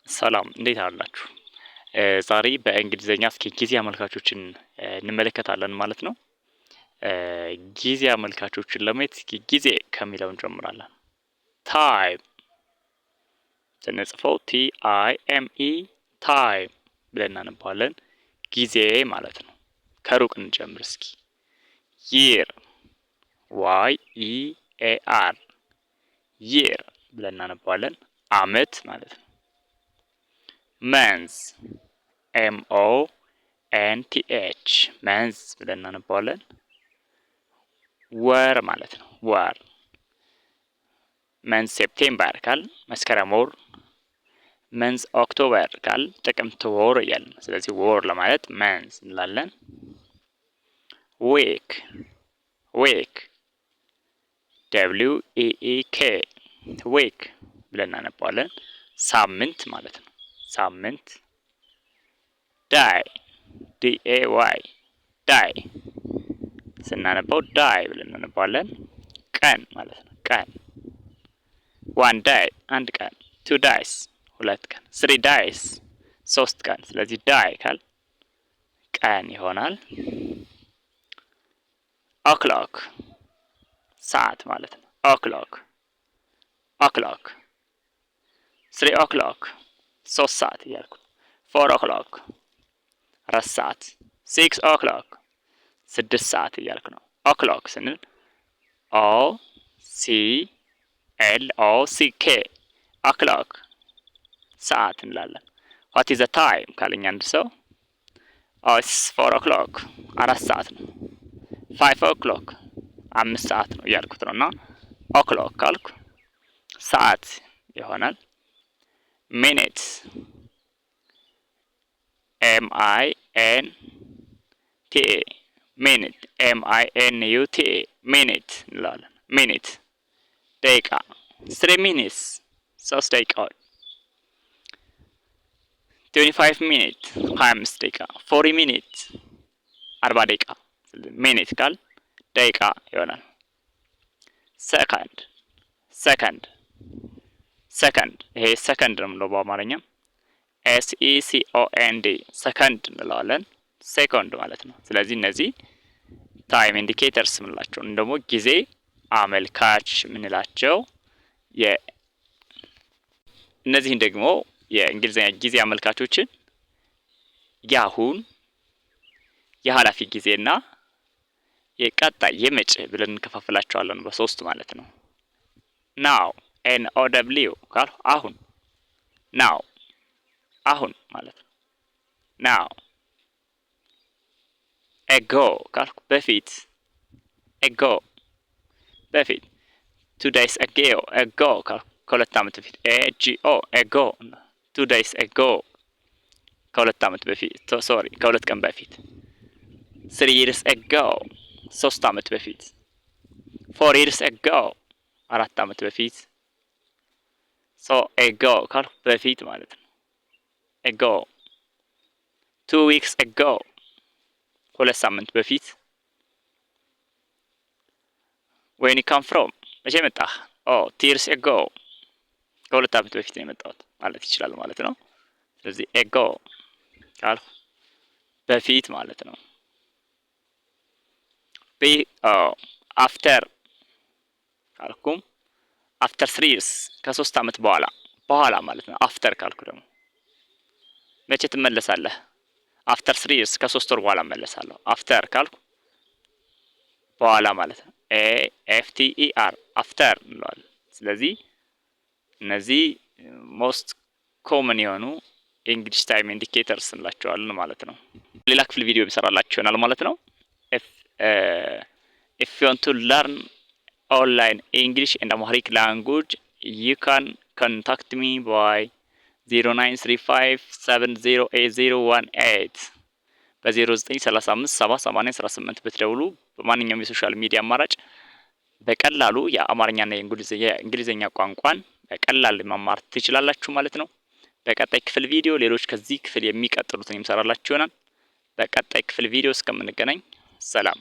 ሰላም እንዴት አላችሁ? ዛሬ በእንግሊዘኛ እስኪ ጊዜ አመልካቾችን እንመለከታለን ማለት ነው። ጊዜ አመልካቾችን ለማየት እስኪ ጊዜ ከሚለው እንጀምራለን። ታይም ስንጽፈው TIME ታይም ብለን እናነባለን። ጊዜ ማለት ነው። ከሩቅ እንጀምር እስኪ። ይር YEAR ይር ብለን እናነባለን። አመት ማለት ነው። መንዝ MONTH መንዝ ብለን እናነባለን። ወር ማለት ነው። ወር መንዝ ሴፕቴምበር ካል መስከረም ወር፣ መንዝ ኦክቶበር ካል ጥቅምት ወር እያልን ስለዚህ ወር ለማለት መንዝ እንላለን። ዊክ ዊክ WEEK ዊክ ብለን እናነባለን። ሳምንት ማለት ነው። ሳምንት ዳይ DAY ዳይ ስናነባው ዳይ ብለን እናነባለን። ቀን ማለት ነው። ቀን ዋን ዳይ አንድ ቀን፣ ቱ ዳይስ ሁለት ቀን፣ ስሪ ዳይስ ሶስት ቀን። ስለዚህ ዳይ ካል ቀን ይሆናል። ኦክሎክ ሰዓት ማለት ነው። ኦክሎክ ኦክሎክ 3 o'clock 3 ሰዓት እያልኩ 4 o'clock 4 ሰዓት 6 o'clock 6 ሰዓት እያልኩ ነው። ኦክሎክ ስንል OCLOCK ኦክሎክ ሰዓት እንላለን። what is the time ካለኝ አንድ ሰው it's 4 o'clock 4 ሰዓት ነው። 5 o'clock 5 ሰዓት ነው እያልኩት ነው። እና ኦክሎክ ካልኩ ሰዓት ይሆናል። minutes MINTA minute MINUTA minute እንላለን። minute ደቂቃ 3 minutes 3 ደቂቃዎች 25 minutes 25 ደቂቃ 40 minutes 40 ደቂቃ minute ካል ደቂቃ ይሆናል። ሰከንድ ሰከንድ ሰከንድ ይሄ ሰከንድ ነው የምንለው በአማርኛ SECOND ሰከንድ እንለዋለን። ሴኮንድ ማለት ነው። ስለዚህ እነዚህ ታይም ኢንዲኬተርስ የምንላቸው ደግሞ ጊዜ አመልካች የምንላቸው እነዚህን ደግሞ የእንግሊዝኛ ጊዜ አመልካቾችን ያሁን፣ የኃላፊ ጊዜና የቀጣይ የመጪ ብለን እንከፋፍላቸዋለን በሶስት ማለት ነው። ናው NOW ካል አሁን ናው አሁን ማለት ነው። ናው ago ካልኩ በፊት ago በፊት 2 days ago ካልኩ ከሁለት ዓመት በፊት ago 2 days ago ከሁለት ዓመት በፊት ከሁለት ቀን በፊት 3 years ago 3 ዓመት በፊት 4 years ago 4 ዓመት በፊት ago ካልኩ በፊት ማለት ነው። ago 2 weeks ago 2 ሳምንት በፊት when you come from መቼ መጣህ? 2 years ago ከሁለት ዓመት በፊት ነው የመጣሁት ማለት ይችላል ማለት ነው። ስለዚህ ago ካልኩ በፊት ማለት ነው። after ካልኩም after 3 years ከ3 ዓመት በኋላ ማለት ነው። after ካልኩ ደግሞ መቼ ትመለሳለህ? after 3 years ከ3 ወር በኋላ እመለሳለሁ። after ካልኩ በኋላ ማለት ነው። AFTER after እንለዋለን። ስለዚህ እነዚህ ሞስት ኮመን የሆኑ እንግሊሽ ታይም ኢንዲኬተርስ እንላቸዋለን ማለት ነው። ሌላ ክፍል ቪዲዮ ብሰራላችሁ ይሆናል ማለት ነው። if you want to learn online English and Amharic language, you can contact me by 0935708018 በ0935708018 ብትደውሉ በማንኛውም የሶሻል ሚዲያ አማራጭ በቀላሉ የአማርኛና የእንግሊዝኛ ቋንቋን በቀላል መማር ትችላላችሁ ማለት ነው። በቀጣይ ክፍል ቪዲዮ ሌሎች ከዚህ ክፍል የሚቀጥሉትን የምሰራላችሁ ይሆናል። በቀጣይ ክፍል ቪዲዮ እስከምንገናኝ ሰላም።